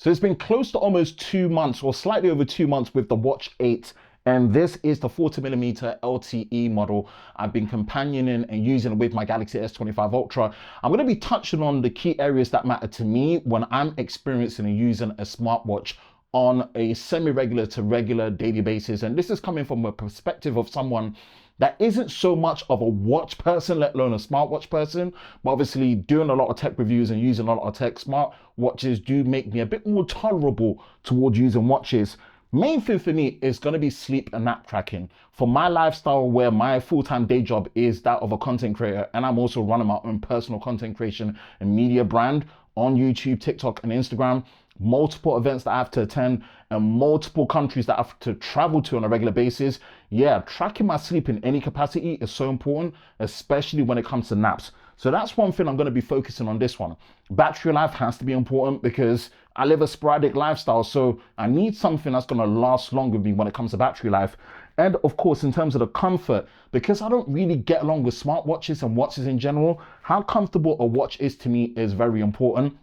So it's been close to almost 2 months or slightly over 2 months with the Watch 8. And this is the 40mm LTE model I've been companioning and using with my Galaxy S25 Ultra. I'm going to be touching on the key areas that matter to me when I'm experiencing and using a smartwatch on a semi-regular to regular daily basis. And this is coming from a perspective of someone that isn't so much of a watch person, let alone a smartwatch person, but obviously doing a lot of tech reviews and using a lot of tech, smart watches do make me a bit more tolerable towards using watches. Main thing for me is going to be sleep and nap tracking. For my lifestyle, where my full-time day job is that of a content creator, and I'm also running my own personal content creation and media brand on YouTube, TikTok, and Instagram, multiple events that I have to attend, and multiple countries that I have to travel to on a regular basis. Yeah, tracking my sleep in any capacity is so important, especially when it comes to naps. So that's one thing I'm going to be focusing on this one. Battery life has to be important because I live a sporadic lifestyle, so I need something that's going to last long with me when it comes to battery life. And of course, in terms of the comfort, because I don't really get along with smartwatches and watches in general, how comfortable a watch is to me is very important.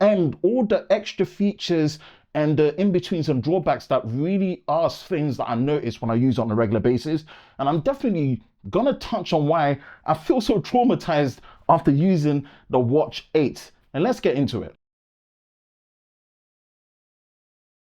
And all the extra features and the in-betweens and drawbacks that really are things that I notice when I use it on a regular basis. And I'm definitely gonna touch on why I feel so traumatized after using the Watch 8. And let's get into it.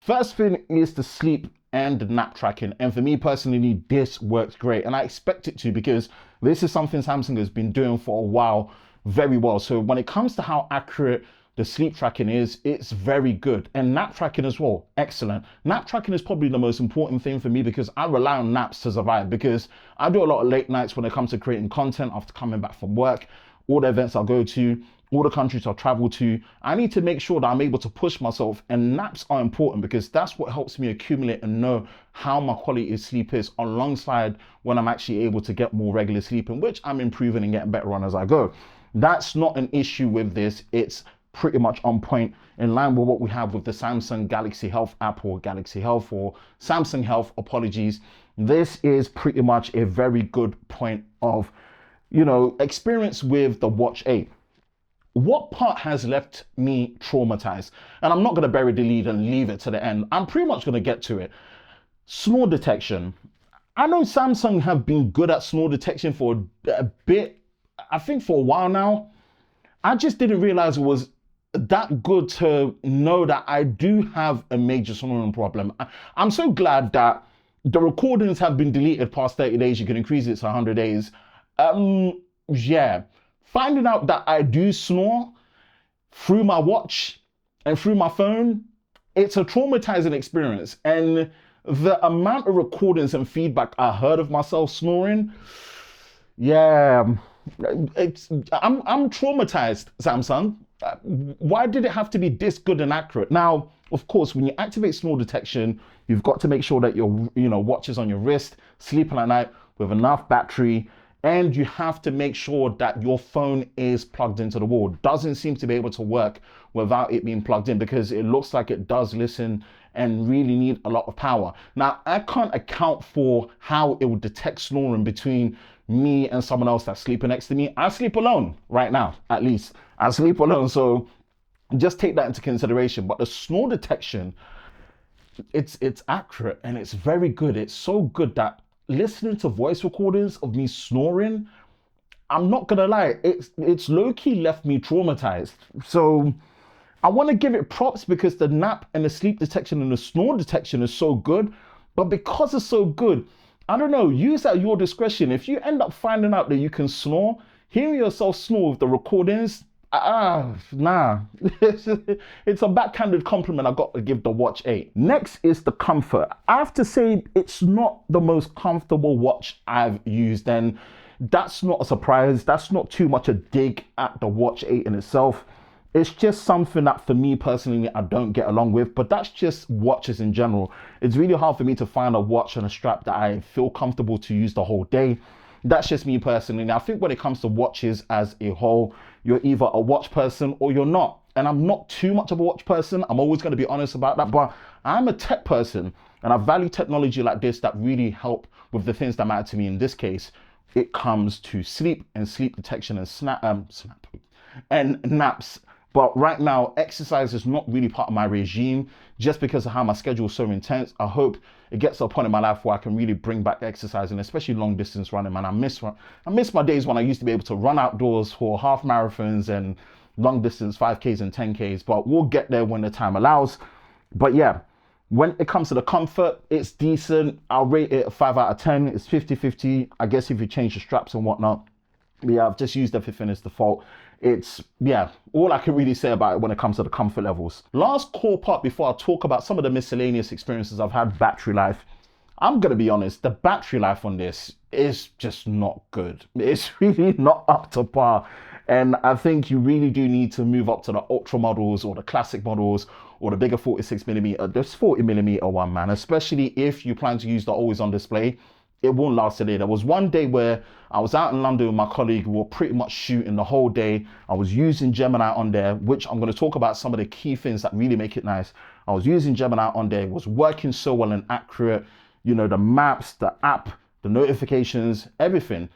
First thing is the sleep and nap tracking. And for me personally, this works great. And I expect it to, because this is something Samsung has been doing for a while very well. So when it comes to how accurate the sleep tracking is, it's very good. And nap tracking as well, excellent. Nap tracking is probably the most important thing for me because I rely on naps to survive, because I do a lot of late nights when it comes to creating content after coming back from work, all the events I'll go to, all the countries I'll travel to. I need to make sure that I'm able to push myself, and naps are important because that's what helps me accumulate and know how my quality of sleep is, alongside when I'm actually able to get more regular sleeping, which I'm improving and getting better on as I go. That's not an issue with this. It's pretty much on point, in line with what we have with the Samsung Galaxy Health app, or Galaxy Health, or Samsung Health, apologies. This is pretty much a very good point of, experience with the Watch 8. What part has left me traumatized? And I'm not going to bury the lead and leave it to the end. I'm pretty much going to get to it. Snore detection. I know Samsung have been good at snore detection for a bit, I think for a while now. I just didn't realize it was that good to know that I do have a major snoring problem. I'm so glad that the recordings have been deleted past 30 days. You can increase it to 100 days. Yeah. Finding out that I do snore through my watch and through my phone, it's a traumatizing experience. And the amount of recordings and feedback I heard of myself snoring, yeah, I'm traumatized, Samsung. Why did it have to be this good and accurate? Now, of course, when you activate snore detection, you've got to make sure that your watch is on your wrist, sleeping at night with enough battery, and you have to make sure that your phone is plugged into the wall. It doesn't seem to be able to work without it being plugged in, because it looks like it does listen and really need a lot of power. Now, I can't account for how it would detect snoring between me and someone else that's sleeping next to me. I sleep alone right now, at least. I sleep alone, so just take that into consideration. But the snore detection, it's accurate and it's very good. It's so good that listening to voice recordings of me snoring, I'm not gonna lie, it's low-key left me traumatized. So I want to give it props because the nap and the sleep detection and the snore detection is so good. But because it's so good, I don't know, use at your discretion. If you end up finding out that you can snore, hearing yourself snore with the recordings, nah. It's a backhanded compliment I got to give the Watch 8. Next is the comfort. I have to say, it's not the most comfortable watch I've used, and that's not a surprise. That's not too much a dig at the Watch 8 in itself. It's just something that for me personally, I don't get along with, but that's just watches in general. It's really hard for me to find a watch and a strap that I feel comfortable to use the whole day. That's just me personally. Now, I think when it comes to watches as a whole, you're either a watch person or you're not. And I'm not too much of a watch person. I'm always going to be honest about that, but I'm a tech person and I value technology like this that really help with the things that matter to me. In this case, it comes to sleep and sleep detection and and naps. But right now, exercise is not really part of my regime just because of how my schedule is so intense. I hope it gets to a point in my life where I can really bring back exercising, especially long distance running, man. I miss my days when I used to be able to run outdoors for half marathons and long distance 5Ks and 10Ks, but we'll get there when the time allows. But yeah, when it comes to the comfort, it's decent. I'll rate it a 5 out of 10. It's 50-50. I guess if you change the straps and whatnot. Yeah, I've just used everything as default. It's, yeah, all I can really say about it when it comes to the comfort levels. Last core part before I talk about some of the miscellaneous experiences I've had, battery life. I'm going to be honest, the battery life on this is just not good. It's really not up to par. And I think you really do need to move up to the ultra models or the classic models or the bigger 46mm. This 40mm one, man, especially if you plan to use the always on display. It won't last a day. There was one day where I was out in London with my colleague. We were pretty much shooting the whole day. I was using Gemini on there, which I'm going to talk about some of the key things that really make it nice. I was using Gemini on there. It was working so well and accurate. You know, the maps, the app, the notifications, everything.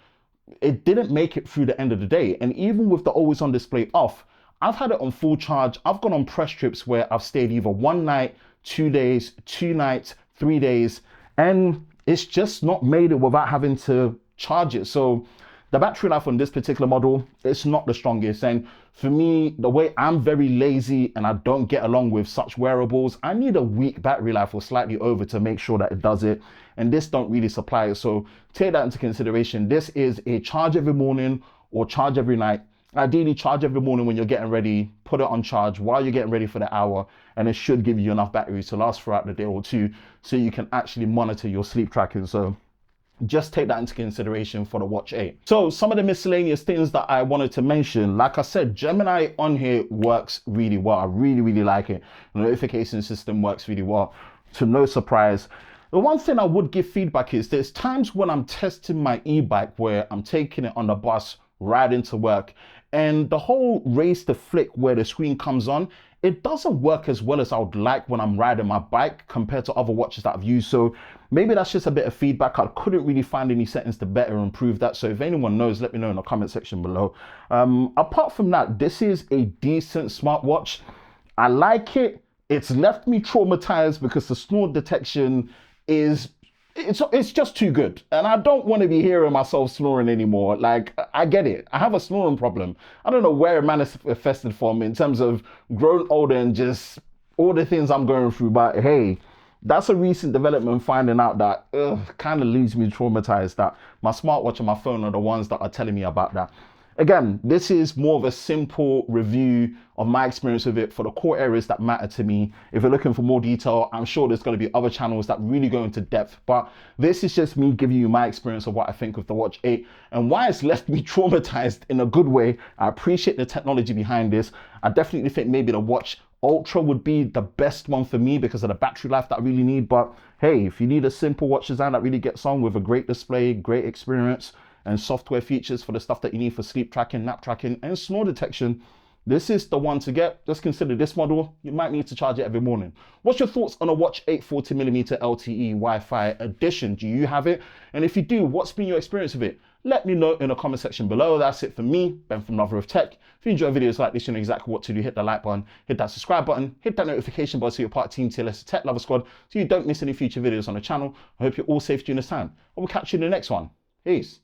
It didn't make it through the end of the day. And even with the always on display off, I've had it on full charge. I've gone on press trips where I've stayed either 1 night, 2 days, 2 nights, 3 days, and it's just not made it without having to charge it. So the battery life on this particular model, it's not the strongest. And for me, the way I'm very lazy and I don't get along with such wearables, I need a weak battery life or slightly over to make sure that it does it. And this don't really supply it. So take that into consideration. This is a charge every morning or charge every night. Ideally, charge every morning when you're getting ready, put it on charge while you're getting ready for the hour, and it should give you enough batteries to last throughout the day or two so you can actually monitor your sleep tracking. So just take that into consideration for the Watch 8. So some of the miscellaneous things that I wanted to mention, like I said, Gemini on here works really well. I really like it. The notification system works really well, to no surprise. The one thing I would give feedback is there's times when I'm testing my e-bike where I'm taking it on the bus, riding to work, and the whole raise to flick where the screen comes on, it doesn't work as well as I would like when I'm riding my bike compared to other watches that I've used. So maybe that's just a bit of feedback. I couldn't really find any settings to better improve that. So if anyone knows, let me know in the comment section below. Apart from that, this is a decent smartwatch. I like it. It's left me traumatized because the snore detection is it's just too good. And I don't want to be hearing myself snoring anymore. Like, I get it. I have a snoring problem. I don't know where it manifested from in terms of growing older and just all the things I'm going through. But hey, that's a recent development, finding out that kind of leaves me traumatized that my smartwatch and my phone are the ones that are telling me about that. Again, this is more of a simple review of my experience with it for the core areas that matter to me. If you're looking for more detail, I'm sure there's going to be other channels that really go into depth, but this is just me giving you my experience of what I think of the Watch 8 and why it's left me traumatized in a good way. I appreciate the technology behind this. I definitely think maybe the Watch Ultra would be the best one for me because of the battery life that I really need. But hey, if you need a simple watch design that really gets on with a great display, great experience, and software features for the stuff that you need for sleep tracking, nap tracking, and snore detection, this is the one to get. Just consider this model. You might need to charge it every morning. What's your thoughts on a Watch 8 40mm LTE Wi-Fi edition? Do you have it? And if you do, what's been your experience with it? Let me know in the comment section below. That's it for me, Ben from Lover of Tech. If you enjoy videos like this, you know exactly what to do. Hit the like button, hit that subscribe button, hit that notification button so you're part of Team TLS Tech Lover Squad so you don't miss any future videos on the channel. I hope you're all safe during this time. I will catch you in the next one. Peace.